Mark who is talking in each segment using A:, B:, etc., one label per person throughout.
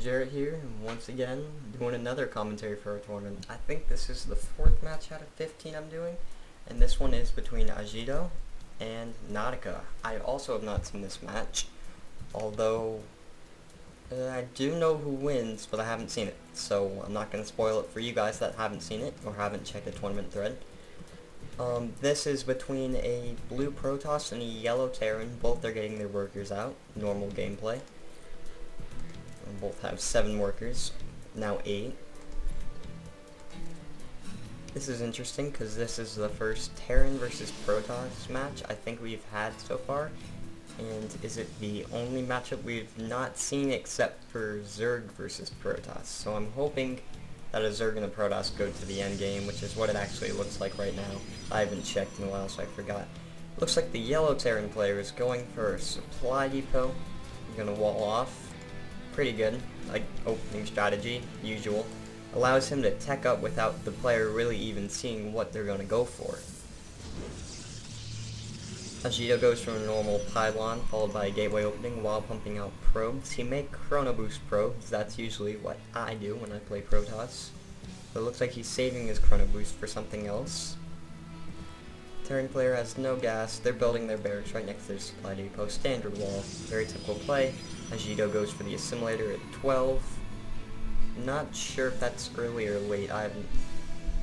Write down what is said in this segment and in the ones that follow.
A: Jarrett here, and once again, doing another commentary for our tournament. I think this is the 4th match out of 15 I'm doing, and this one is between Ajido and Nautica. I also have not seen this match, although I do know who wins, but I haven't seen it, so I'm not going to spoil it for you guys that haven't seen it or haven't checked the tournament thread. This is between a blue Protoss and a yellow Terran. Both are getting their workers out. Normal gameplay. Both have 7 workers, now 8. This is interesting because this is the first Terran versus Protoss match I think we've had so far, and is it the only matchup we've not seen except for Zerg versus Protoss. So I'm hoping that a Zerg and a Protoss go to the end game, which is what it actually looks like right now. I haven't checked in a while, so I forgot. Looks like the yellow Terran player is going for a supply depot. I'm gonna wall off. Pretty good, like opening strategy, usual. Allows him to tech up without the player really even seeing what they're going to go for. Ajido goes for a normal pylon, followed by a gateway opening while pumping out probes. He may chrono boost probes, that's usually what I do when I play Protoss. But it looks like he's saving his chrono boost for something else. Terran player has no gas, they're building their barracks right next to their supply depot. Standard wall, very typical play. Ajido goes for the assimilator at 12. Not sure if that's early or late. I haven't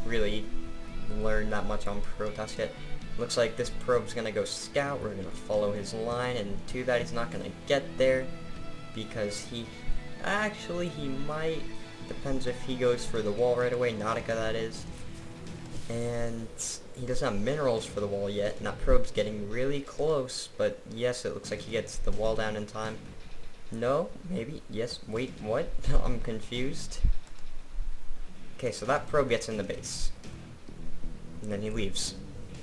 A: really learned that much on Protoss yet. Looks like this probe's gonna go scout. We're gonna follow his line, and to that he's not gonna get there because he might. Depends if he goes for the wall right away. Nautica, that is. And he doesn't have minerals for the wall yet, and that probe's getting really close, but yes, it looks like he gets the wall down in time. No, maybe, yes, wait, what? I'm confused. Okay, so that probe gets in the base. And then he leaves.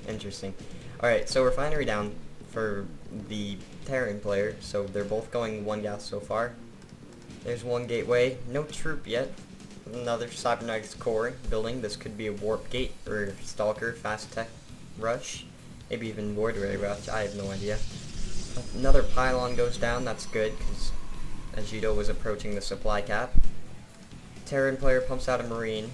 A: Interesting. Alright, so refinery down for the Terran player, so they're both going 1 gas so far. There's 1 gateway, no troop yet. Another cybernetics core building. This could be a warp gate or stalker, fast tech rush. Maybe even void ray rush, I have no idea. Another pylon goes down, that's good, because Ajido was approaching the supply cap. Terran player pumps out a marine,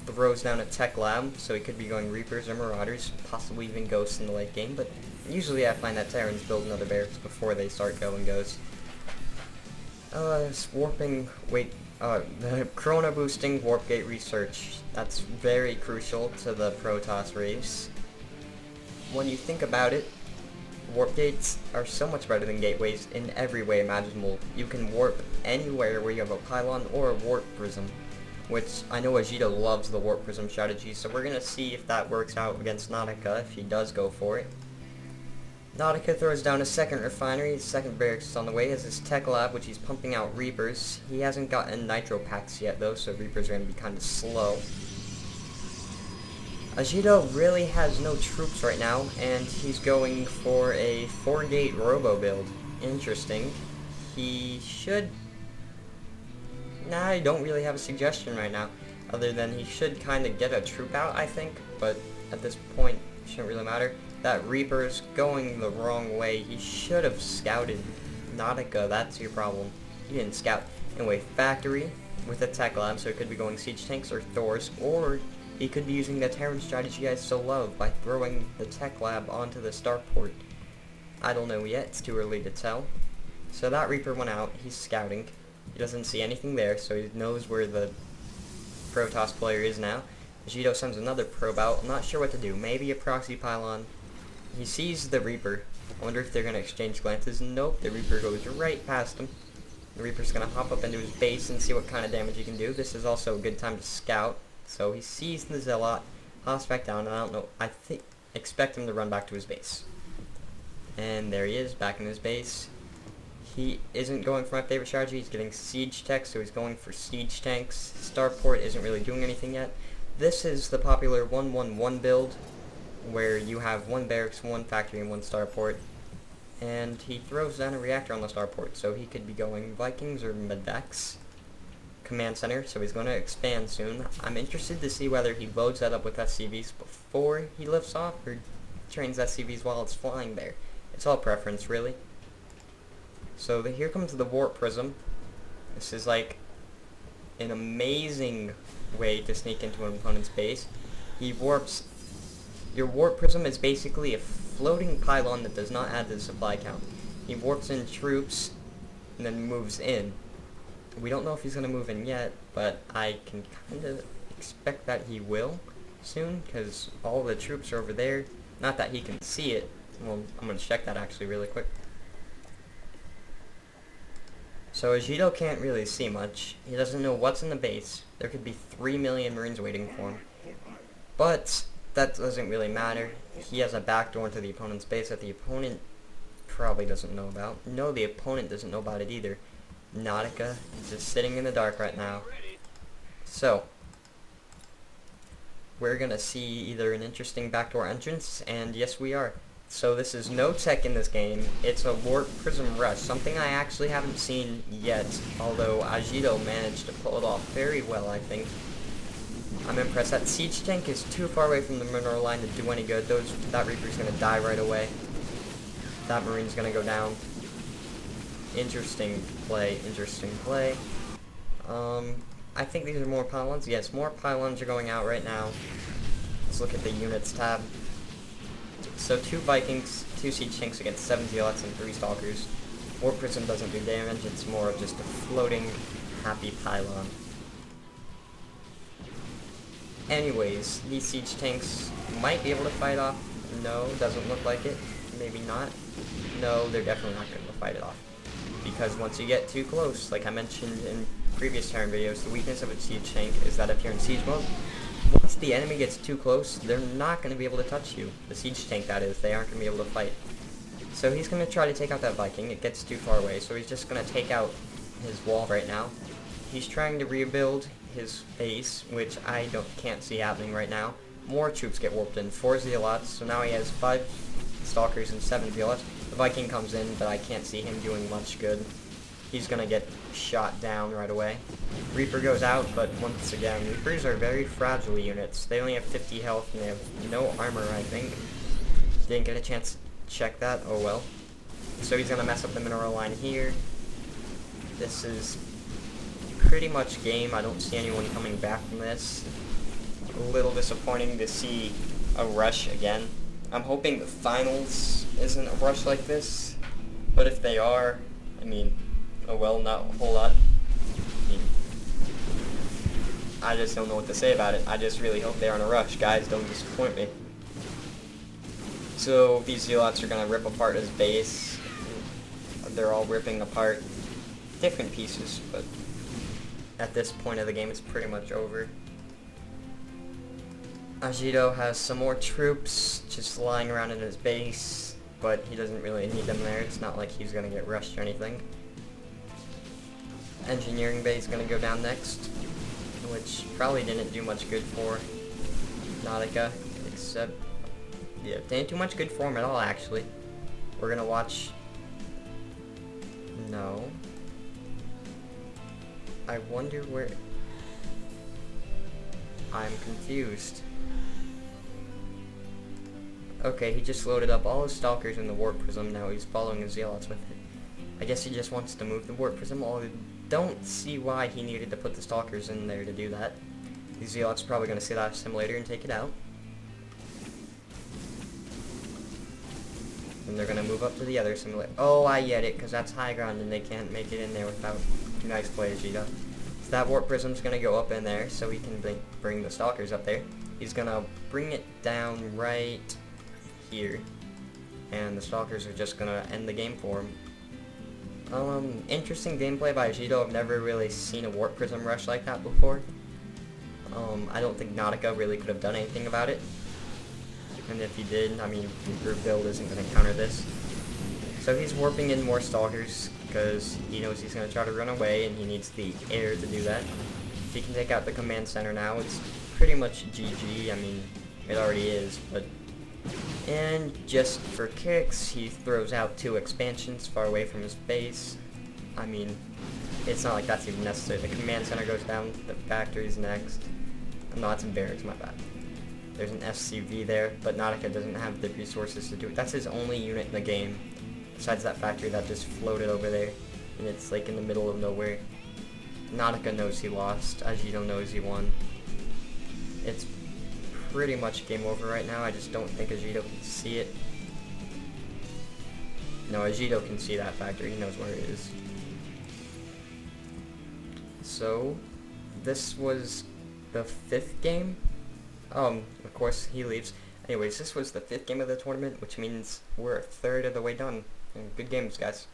A: throws down a tech lab, so he could be going Reapers or Marauders, possibly even Ghosts in the late game, but usually I find that Terrans build another barracks before they start going Ghosts. The chrono boosting warp gate research, that's very crucial to the Protoss race. When you think about it, warp gates are so much better than gateways in every way imaginable. You can warp anywhere where you have a pylon or a warp prism, which I know Ajido loves the warp prism strategy, so we're gonna see if that works out against Nautica if he does go for it. Nautica throws down a 2nd refinery, his 2nd barracks is on the way, has his tech lab which he's pumping out Reapers. He hasn't gotten nitro packs yet though, so Reapers are gonna be kinda slow. Ajido really has no troops right now, and he's going for a 4-gate robo build. Interesting. He should... Nah, I don't really have a suggestion right now, other than he should kind of get a troop out, I think, but at this point, it shouldn't really matter. That Reaper's going the wrong way. He should have scouted. Nautica, that's your problem. He didn't scout. Anyway, factory with a tech lab, so it could be going siege tanks or Thors, or he could be using the Terran strategy I so love by throwing the tech lab onto the starport. I don't know yet, it's too early to tell. So that Reaper went out, he's scouting. He doesn't see anything there, so he knows where the Protoss player is now. Ajido sends another probe out, I'm not sure what to do, maybe a proxy pylon. He sees the Reaper. I wonder if they're going to exchange glances. Nope, the Reaper goes right past him. The Reaper's going to hop up into his base and see what kind of damage he can do. This is also a good time to scout. So he sees the Zealot, hops back down, and I don't know, expect him to run back to his base. And there he is, back in his base. He isn't going for my favorite strategy, he's getting siege tech, so he's going for siege tanks. Starport isn't really doing anything yet. This is the popular 1-1-1 build, where you have 1 barracks, 1 factory, and 1 starport. And he throws down a reactor on the starport, so he could be going Vikings or Medvex. Command center, so he's going to expand soon. I'm interested to see whether he loads that up with SCVs before he lifts off, or trains SCVs while it's flying there. It's all preference, really. So here comes the warp prism. This is like an amazing way to sneak into an opponent's base. He warps. Your warp prism is basically a floating pylon that does not add to the supply count. He warps in troops and then moves in. We don't know if he's going to move in yet, but I can kind of expect that he will soon, because all the troops are over there. Not that he can see it. Well, I'm going to check that actually really quick. So Ajido can't really see much. He doesn't know what's in the base. There could be 3 million Marines waiting for him. But that doesn't really matter. He has a backdoor into the opponent's base that the opponent probably doesn't know about. No, the opponent doesn't know about it either. Nautica is just sitting in the dark right now. So, we're gonna see either an interesting backdoor entrance, and yes we are. So this is no tech in this game. It's a warp prism rush, something I actually haven't seen yet, although Ajido managed to pull it off very well, I think. I'm impressed. That siege tank is too far away from the mineral line to do any good. That Reaper's gonna die right away. That Marine's gonna go down. Interesting play, interesting play. I think these are more pylons. Yes, more pylons are going out right now. Let's look at the units tab. So 2 Vikings, 2 siege tanks against 7 zealots and 3 stalkers. Warp prism doesn't do damage, it's more of just a floating, happy pylon. Anyways, these siege tanks might be able to fight off. No, doesn't look like it. Maybe not. No, they're definitely not going to fight it off. Because once you get too close, like I mentioned in previous Terran videos, the weakness of a siege tank is that if you're in siege mode, once the enemy gets too close, they're not going to be able to touch you. The siege tank, that is, they aren't going to be able to fight. So he's going to try to take out that Viking. It gets too far away, so he's just going to take out his wall right now. He's trying to rebuild his base, which I can't see happening right now. More troops get warped in, 4 zealots, so now he has 5 stalkers and 7 zealots. The Viking comes in, but I can't see him doing much good. He's gonna get shot down right away. Reaper goes out, but once again, Reapers are very fragile units. They only have 50 health and they have no armor, I think. Didn't get a chance to check that, oh well. So he's gonna mess up the mineral line here. This is pretty much game. I don't see anyone coming back from this. A little disappointing to see a rush again. I'm hoping the finals isn't a rush like this, but if they are, I mean, oh well, not a whole lot. I just don't know what to say about it. I just really hope they aren't a rush. Guys, don't disappoint me. So these zealots are going to rip apart his base. They're all ripping apart different pieces, but at this point of the game, it's pretty much over. Ajido has some more troops just lying around in his base, but he doesn't really need them there. It's not like he's going to get rushed or anything. Engineering bay is going to go down next, which probably didn't do much good for Nautica, except, yeah, didn't do much good for him at all, actually. We're going to watch, no. I wonder where, I'm confused. Okay, he just loaded up all his stalkers in the warp prism, now he's following his zealots with it. I guess he just wants to move the warp prism. I don't see why he needed to put the stalkers in there to do that. These zealots are probably going to see that simulator and take it out. And they're going to move up to the other simulator. Oh, I get it, because that's high ground and they can't make it in there without nice play, Ajido. So that warp prism's going to go up in there so he can bring the stalkers up there. He's going to bring it down right here. And the stalkers are just going to end the game for him. Interesting gameplay by Ajido. I've never really seen a warp prism rush like that before. I don't think Nautica really could have done anything about it. And if he did, I mean, your build isn't going to counter this. So he's warping in more stalkers because he knows he's going to try to run away and he needs the air to do that. If he can take out the command center now, it's pretty much GG. I mean, it already is, but... And just for kicks, he throws out 2 expansions far away from his base. I mean, it's not like that's even necessary. The command center goes down, the factory's next. No, it's in barracks, my bad. There's an SCV there, but Nautica doesn't have the resources to do it. That's his only unit in the game, besides that factory that just floated over there, and it's like in the middle of nowhere. Nautica knows he lost. Ajido knows he won. It's pretty much game over right now. I just don't think Ajido can see it. No, Ajido can see that factor. He knows where it is. So, this was the 5th game. Of course, he leaves. Anyways, this was the 5th game of the tournament, which means we're a third of the way done. And good games, guys.